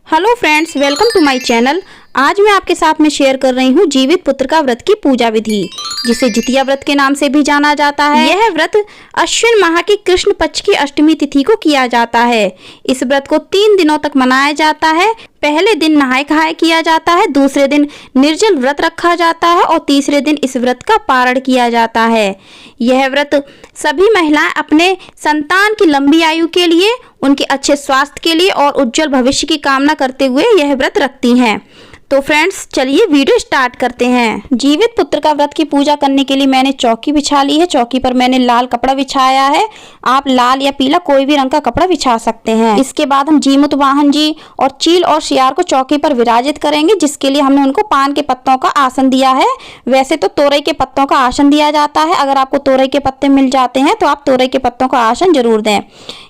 Hello friends, welcome to my channel. आज मैं आपके साथ में शेयर कर रही हूँ जीवित पुत्र का व्रत की पूजा विधि, जिसे जितिया व्रत के नाम से भी जाना जाता है। यह व्रत अश्विन माह की कृष्ण पक्ष की अष्टमी तिथि को किया जाता है। इस व्रत को 3 दिनों तक मनाया जाता है। पहले दिन नहाय खाए किया जाता है, दूसरे दिन निर्जल व्रत रखा जाता है और तीसरे दिन इस व्रत का पारण किया जाता है। यह व्रत सभी महिलाएं अपने संतान की लंबी आयु के लिए, उनके अच्छे स्वास्थ्य के लिए और उज्जवल भविष्य की कामना करते हुए यह व्रत रखती हैं। तो फ्रेंड्स, चलिए वीडियो स्टार्ट करते हैं। जीवित पुत्र का व्रत की पूजा करने के लिए मैंने चौकी बिछा ली है। चौकी पर मैंने लाल कपड़ा बिछाया है। आप लाल या पीला कोई भी रंग का कपड़ा बिछा सकते हैं। इसके बाद हम जीमूत वाहन जी और चील और शियार को चौकी पर विराजित करेंगे, जिसके लिए हमने उनको पान के पत्तों का आसन दिया है। वैसे तो तोरई के पत्तों का आसन दिया जाता है। अगर आपको तोरई के पत्ते मिल जाते हैं तो आप तोरई के पत्तों का आसन जरूर दें।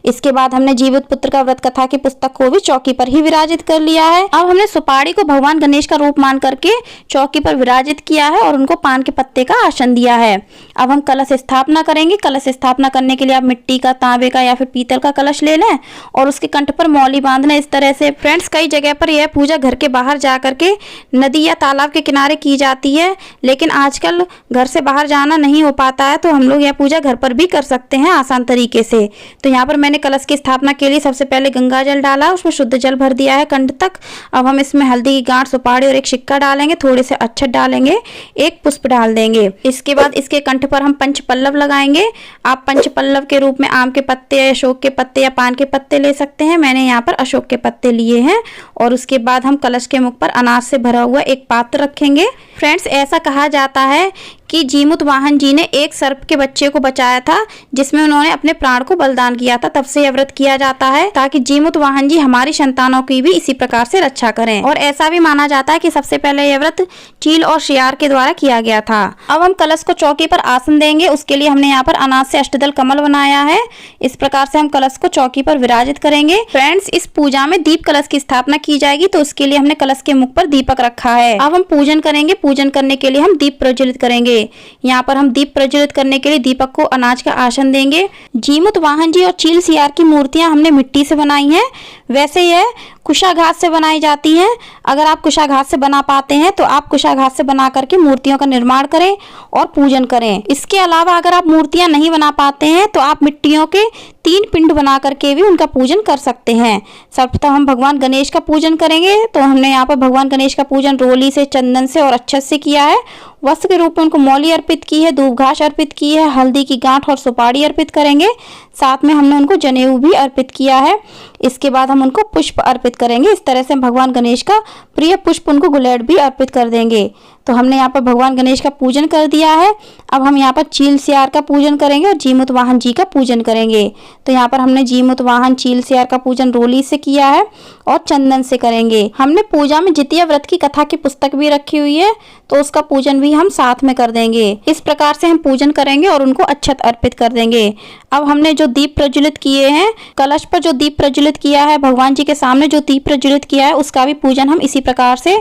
इसके बाद हमने जीवित पुत्र का व्रत कथा की पुस्तक को भी चौकी पर ही विराजित कर लिया है। अब हमने सुपारी को भगवान गणेश का रूप मान करके चौकी पर विराजित किया है और उनको पान के पत्ते का आसन दिया है। अब हम कलश स्थापना करेंगे। कलश स्थापना करने के लिए आप मिट्टी का, तांबे का या फिर पीतल का कलश ले लें और उसके कंठ पर मौली बांधना। इस तरह से फ्रेंड्स, कई जगह पर यह पूजा घर के बाहर जा करके नदी या तालाब के किनारे की जाती है, लेकिन आजकल घर से बाहर जाना नहीं हो पाता है, तो हम लोग यह पूजा घर पर भी कर सकते हैं आसान तरीके से। तो यहाँ पर मैंने कलश की स्थापना के लिए सबसे पहले गंगा जल डाला, उसमें शुद्ध जल भर दिया है कंठ तक। अब हम इसमें हल्दी की गांठ, सुपारी और एक सिक्का डालेंगे, थोड़े से अक्षत डालेंगे, एक पुष्प डाल देंगे। इसके बाद इसके कंठ पर हम पंच पल्लव लगाएंगे। आप पंच पल्लव के रूप में आम के पत्ते, अशोक के पत्ते या पान के पत्ते ले सकते हैं। मैंने यहाँ पर अशोक के पत्ते लिए हैं। और उसके बाद हम कलश के मुख पर अनाज से भरा हुआ एक पात्र रखेंगे। फ्रेंड्स, ऐसा कहा जाता है कि जीमूत वाहन जी ने एक सर्प के बच्चे को बचाया था, जिसमें उन्होंने अपने प्राण को बलिदान किया था। तब से यह व्रत किया जाता है ताकि जीमूत वाहन जी हमारी संतानों की भी इसी प्रकार से रक्षा करें। और ऐसा भी माना जाता है कि सबसे पहले यह व्रत चील और शियार के द्वारा किया गया था। अब हम कलश को चौकी पर आसन देंगे। उसके लिए हमने यहाँ पर अनाज से अष्टदल कमल बनाया है। इस प्रकार से हम कलश को चौकी पर विराजित करेंगे। फ्रेंड्स, इस पूजा में दीप कलश की स्थापना की जाएगी, तो उसके लिए हमने कलश के मुख पर दीपक रखा है। अब हम पूजन करेंगे। पूजन करने के लिए हम दीप प्रज्वलित करेंगे। यहाँ पर हम दीप प्रज्वलित करने के लिए दीपक को अनाज का आसन देंगे। जीमूत वाहन जी और चील सियार की मूर्तियां हमने मिट्टी से बनाई हैं। वैसे यह कुशा घास से बनाई जाती हैं। अगर आप कुशा घास से बना पाते हैं तो आप कुशा घास से बना करके मूर्तियों का निर्माण करें और पूजन करें। इसके अलावा अगर आप मूर्तियां नहीं बना पाते हैं तो आप मिट्टियों के 3 पिंड बना करके भी उनका पूजन कर सकते हैं। सर्वप्रथम हम भगवान गणेश का पूजन करेंगे। तो हमने यहाँ पर भगवान गणेश का पूजन रोली से, चंदन से और अक्षत से किया है। वस्त्र के रूप में उनको मौली अर्पित की है, धूप घास अर्पित की है, हल्दी की गांठ और सुपारी अर्पित करेंगे। साथ में हमने उनको जनेऊ भी अर्पित किया है। इसके बाद हम उनको पुष्प अर्पित करेंगे। इस तरह से हम भगवान गणेश का प्रिय पुष्प, उनको गुलेड भी अर्पित कर देंगे। तो हमने यहाँ पर भगवान गणेश का पूजन कर दिया है। अब हम यहाँ पर चील सियार का पूजन करेंगे और जीमूत वाहन जी का पूजन करेंगे। तो यहाँ पर हमने जीमूत वाहन, चील सियार का पूजन रोली से किया है और चंदन से करेंगे। हमने पूजा में जितिया व्रत की कथा की पुस्तक भी रखी हुई है, तो उसका पूजन भी हम साथ में कर देंगे। इस प्रकार से हम पूजन करेंगे और उनको अक्षत अर्पित कर देंगे। अब हमने जो दीप प्रज्वलित किए हैं, कलश पर जो दीप प्रज्वलित किया है, भगवान जी के सामने जो दीप प्रज्वलित किया है, उसका भी पूजन हम इसी प्रकार से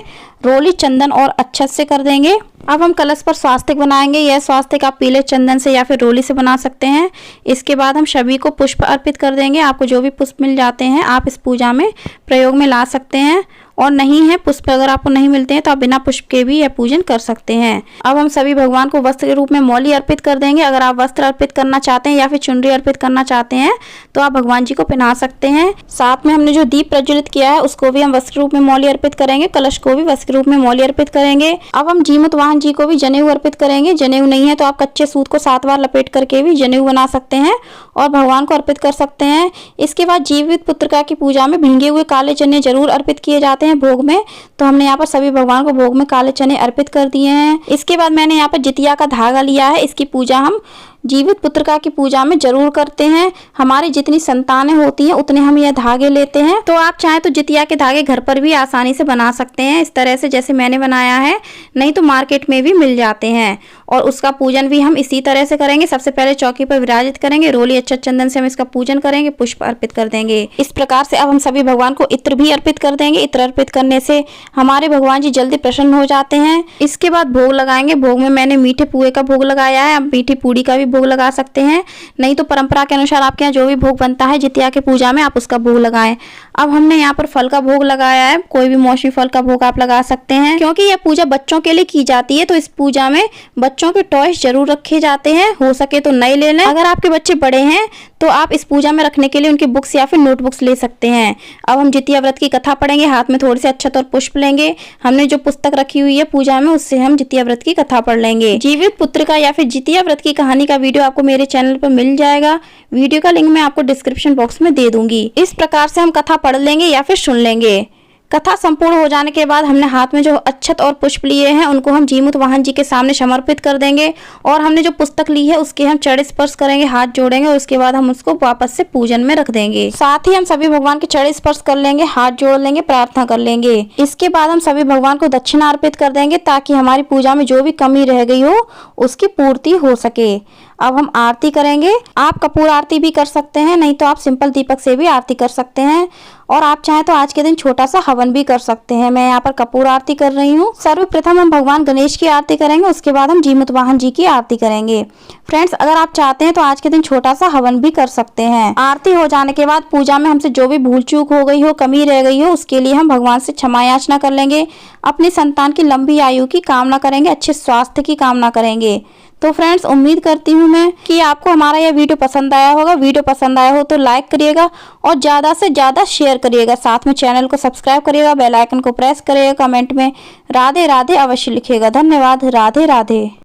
रोली, चंदन और अक्षत से कर देंगे। अब हम कलश पर स्वास्तिक बनाएंगे। यह स्वास्तिक आप पीले चंदन से या फिर रोली से बना सकते हैं। इसके बाद हम सभी को पुष्प अर्पित कर देंगे। आपको जो भी पुष्प मिल जाते हैं आप इस पूजा में प्रयोग में ला सकते हैं, और नहीं है पुष्प, अगर आपको नहीं मिलते हैं तो आप बिना पुष्प के भी यह पूजन कर सकते हैं। अब हम सभी भगवान को वस्त्र के रूप में मौली अर्पित कर देंगे। अगर आप वस्त्र अर्पित करना चाहते हैं या फिर चुनरी अर्पित करना चाहते हैं तो आप भगवान जी को पहना सकते हैं। साथ में हमने जो दीप प्रज्वलित किया है उसको भी हम वस्त्र के रूप में मौली अर्पित करेंगे। कलश को भी वस्त्र के रूप में मौली अर्पित करेंगे। अब हम जीमूत वाहन जी को भी जनेऊ अर्पित करेंगे। जनेऊ नहीं है तो आप कच्चे सूत को 7 बार लपेट करके भी जनेऊ बना सकते हैं और भगवान को अर्पित कर सकते हैं। इसके बाद जीवित पुत्र की पूजा में भींगे हुए काले चने जरूर अर्पित किए जाते हैं भोग में। तो हमने यहाँ पर सभी भगवान को भोग में काले चने अर्पित कर दिए हैं। इसके बाद मैंने यहाँ पर जितिया का धागा लिया है। इसकी पूजा हम जीवित पुत्र की पूजा में जरूर करते हैं। हमारी जितनी संतानें होती हैं उतने हम यह धागे लेते हैं। तो आप चाहें तो जितिया के धागे घर पर भी आसानी से बना सकते हैं, इस तरह से जैसे मैंने बनाया है। नहीं तो मार्केट में भी मिल जाते हैं। और उसका पूजन भी हम इसी तरह से करेंगे। सबसे पहले चौकी पर विराजित करेंगे, रोली, अक्षत, चंदन से हम इसका पूजन करेंगे, पुष्प अर्पित कर देंगे। इस प्रकार से अब हम सभी भगवान को इत्र भी अर्पित कर देंगे। इत्र अर्पित करने से हमारे भगवान जी जल्दी प्रसन्न हो जाते हैं। इसके बाद भोग लगाएंगे। भोग में मैंने मीठे पुए का भोग लगाया है। अब मीठी पूड़ी का भी भोग लगा सकते हैं, नहीं तो परंपरा के अनुसार आपके यहाँ जो भी भोग बनता है जितिया के पूजा में आप उसका भोग लगाएं। अब हमने यहाँ पर फल का भोग लगाया है, कोई भी मौसमी फल का भोग आप लगा सकते हैं। क्योंकि यह पूजा बच्चों के लिए की जाती है तो इस पूजा में बच्चों के टॉयज जरूर रखे जाते हैं, हो सके तो नए ले लें। अगर आपके बच्चे बड़े हैं तो आप इस पूजा में रखने के लिए उनकी बुक्स या फिर नोटबुक्स ले सकते हैं। अब हम जितिया व्रत की कथा पढ़ेंगे, हाथ में थोड़े से अक्षत और पुष्प लेंगे। हमने जो पुस्तक रखी हुई है पूजा में उससे हम जितिया व्रत की कथा पढ़ लेंगे। जीवित पुत्र का या फिर जितिया व्रत की कहानी का वीडियो आपको मेरे चैनल पर मिल जाएगा, वीडियो का लिंक मैं आपको डिस्क्रिप्शन बॉक्स में दे दूंगी। इस प्रकार से हम कथा पढ़ लेंगे या फिर सुन लेंगे। कथा संपूर्ण हो जाने के बाद हमने हाथ में जो अक्षत और पुष्प लिए हैं उनको हम जीमूत वाहन जी के सामने समर्पित कर देंगे और हमने जो पुस्तक ली है उसके हम चरण स्पर्श करेंगे, हाथ जोड़ेंगे और उसके बाद हम उसको वापस से पूजन में रख देंगे। साथ ही हम सभी भगवान के चरण स्पर्श कर लेंगे, हाथ जोड़ लेंगे, प्रार्थना कर लेंगे। इसके बाद हम सभी भगवान को दक्षिणा अर्पित कर देंगे ताकि हमारी पूजा में जो भी कमी रह गई हो उसकी पूर्ति हो सके। अब हम आरती करेंगे। आप कपूर आरती भी कर सकते हैं, नहीं तो आप सिंपल दीपक से भी आरती कर सकते हैं और आप चाहें तो आज के दिन छोटा सा हवन भी कर सकते हैं। मैं यहाँ पर कपूर आरती कर रही हूँ। सर्वप्रथम हम भगवान गणेश की आरती करेंगे, उसके बाद हम जीमूत वाहन जी की आरती करेंगे। फ्रेंड्स, अगर आप चाहते हैं तो आज के दिन छोटा सा हवन भी कर सकते हैं। आरती हो जाने के बाद पूजा में हमसे जो भी भूल चूक हो गई हो, कमी रह गई हो, उसके लिए हम भगवान से क्षमा याचना कर लेंगे। अपनी संतान की लंबी आयु की कामना करेंगे, अच्छे स्वास्थ्य की कामना करेंगे। तो फ्रेंड्स, उम्मीद करती हूँ मैं कि आपको हमारा यह वीडियो पसंद आया होगा। वीडियो पसंद आया हो तो लाइक करिएगा और ज़्यादा से ज़्यादा शेयर करिएगा। साथ में चैनल को सब्सक्राइब करिएगा, बेल आइकन को प्रेस करिएगा, कमेंट में राधे राधे अवश्य लिखिएगा। धन्यवाद। राधे राधे।